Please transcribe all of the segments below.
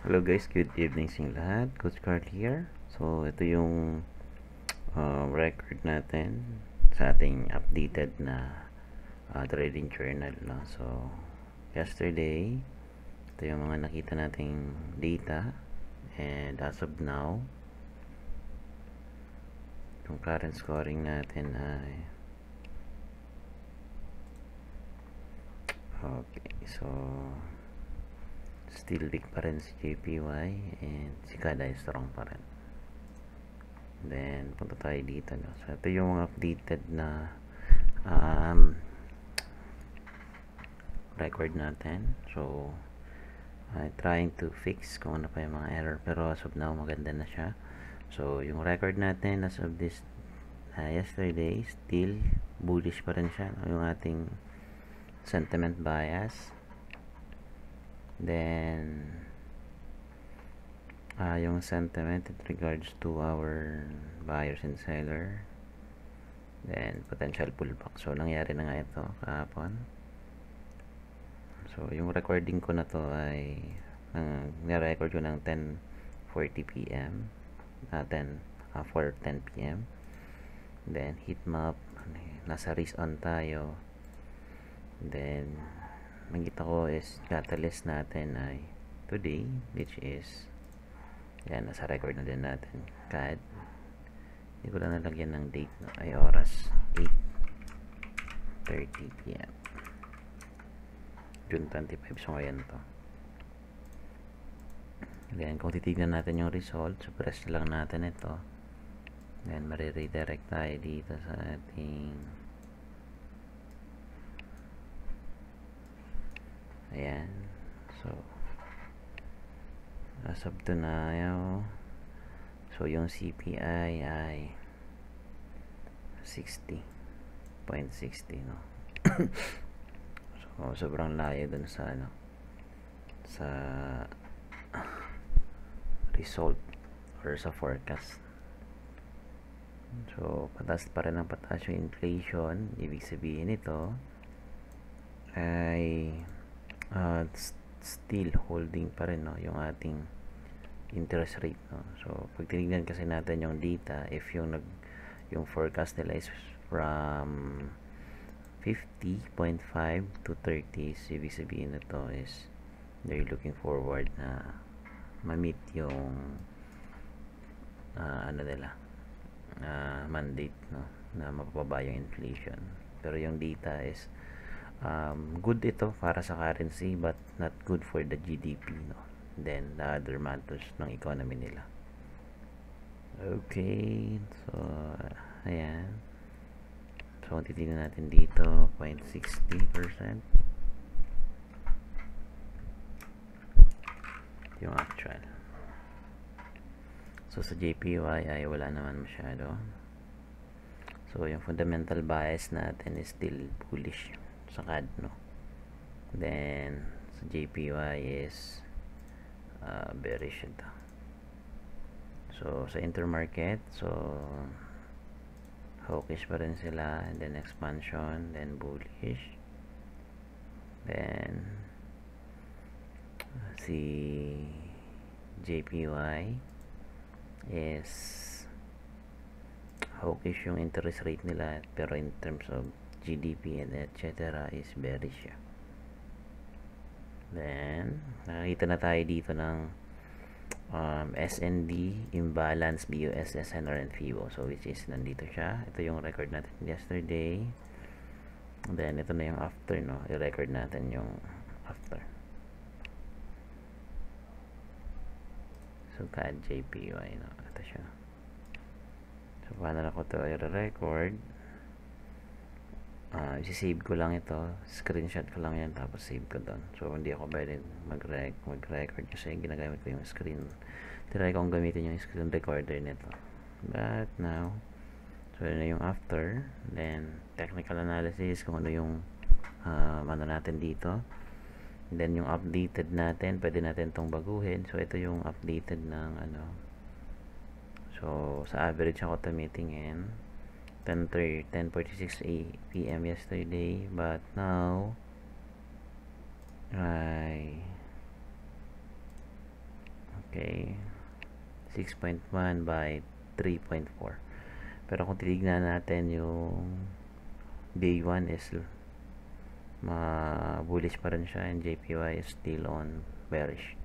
Hello guys, good evening sa inyong lahat. Coach Card here. So, ito yung record natin sa ating updated na trading journal. No? So, yesterday, ito yung mga nakita nating data. And as of now, yung current scoring natin ay okay, so still big pa rin si JPY and si CAD ay strong pa rin. Then punta tayo dito, no? So ito yung updated na record natin. So trying to fix kung ano pa yung mga error, pero as of now maganda na siya. So yung record natin as of this yesterday, still bullish pa rin siya, no? Yung ating sentiment bias. Then yung sentiment in regards to our buyers and seller, then potential pullback. So nangyari na nga ito kahapon. So yung recording ko na to ay ni-record ko ng 10:40 PM, 4:10 PM. Then heat map, nasa risk on tayo. Then nakita ko is catalyst natin ay today, which is yan, nasa record na din natin. CAD, hindi ko lang nalagyan ng date, no? Ay oras 8:30 PM, June 25. So ngayon to. Then kung titignan natin yung result, so press lang natin ito. Then mariredirect tayo dito sa ating ayan. So as of now, so yung CPI ay 60.60, no? So sobrang layo dun sa sa result or sa forecast. So pataas pa rin ang pataas yung inflation. Ibig sabihin ito ay still holding pa rin, no, yung ating interest rate, no? So pag tinignan kasi natin yung data, if yung forecast nila is from 50.5 to 30, ibig sabihin na to is they're looking forward na ma-meet yung nila mandate, no, na mapababa yung inflation. Pero yung data is good ito para sa currency but not good for the GDP, no, then the other matters ng economy nila. Okay, so ayan. So titignan natin dito 0.60% yung actual. So sa JPY ay wala naman masyado. So yung fundamental bias natin is still bullish sa CAD, no. Then sa JPY is bearish ito. So sa intermarket, so hawkish pa rin sila, and then expansion, then bullish. Then si JPY is hawkish yung interest rate nila, pero in terms of GDP and etc. is bearish siya. Then nakita na tayo dito ng SND, imbalance, BUS, SNR, and FIBO. So which is nandito siya. Ito yung record natin yesterday. Then ito na yung after, no, i-record natin yung after. So CAD JPY, no, ito siya. So paano na ko ito i-record? Isi-save ko lang ito, screenshot ko lang yan, tapos save ko doon. So hindi ako pwede mag-record kasi ginagamit ko yung screen. Try kong gamitin yung screen recorder nito. But now, so yun na yung after. Then technical analysis kung ano yung ano natin dito. Then yung updated natin, pwede natin itong baguhin. So ito yung updated ng ano. So sa average ako tumitingin 10:46 PM yesterday, but now ay Okay. 6.1 by 3.4. Pero kung titignan natin yung day 1 is bullish pa rin siya and JPY is still on bearish.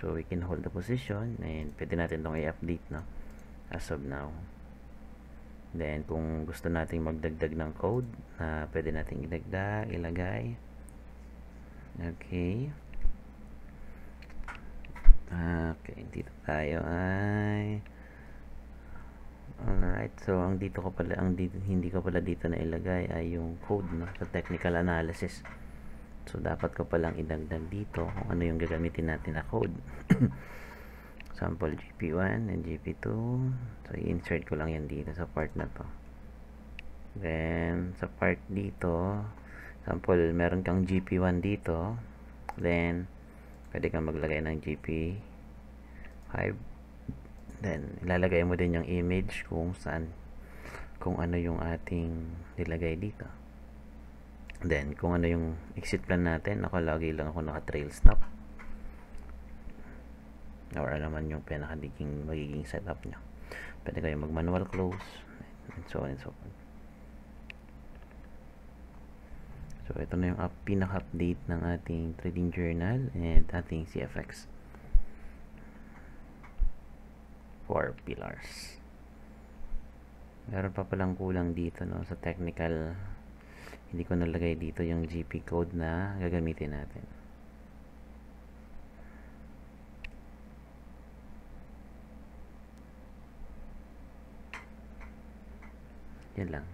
So we can hold the position and pwede natin itong i-update na as of now. Then kung gusto nating magdagdag ng code na pwede nating ilagay. Okay. Okay, dito tayo ay alright. So hindi ko pala dito na ilagay ay yung code, no, sa technical analysis. So dapat ko palang idagdag dito kung ano yung gagamitin natin na code. Sample GP1 and GP2. So i-insert ko lang yan dito sa part na to. Then sa part dito, sample meron kang GP1 dito. Then pwede kang maglagay ng GP5. Then ilalagay mo din yung image kung ano yung ating nilagay dito. Then kung ano yung exit plan natin, ako lagi lang ako naka trail stop. Or naman yung magiging setup nyo. Pwede kayo mag manual close and so on and so forth. So ito na yung pinaka-update ng ating trading journal and ating CFX 4 pillars. Meron pa palang kulang dito, no, sa technical. Hindi ko nalagay dito yung GP code na gagamitin natin. Yan lang.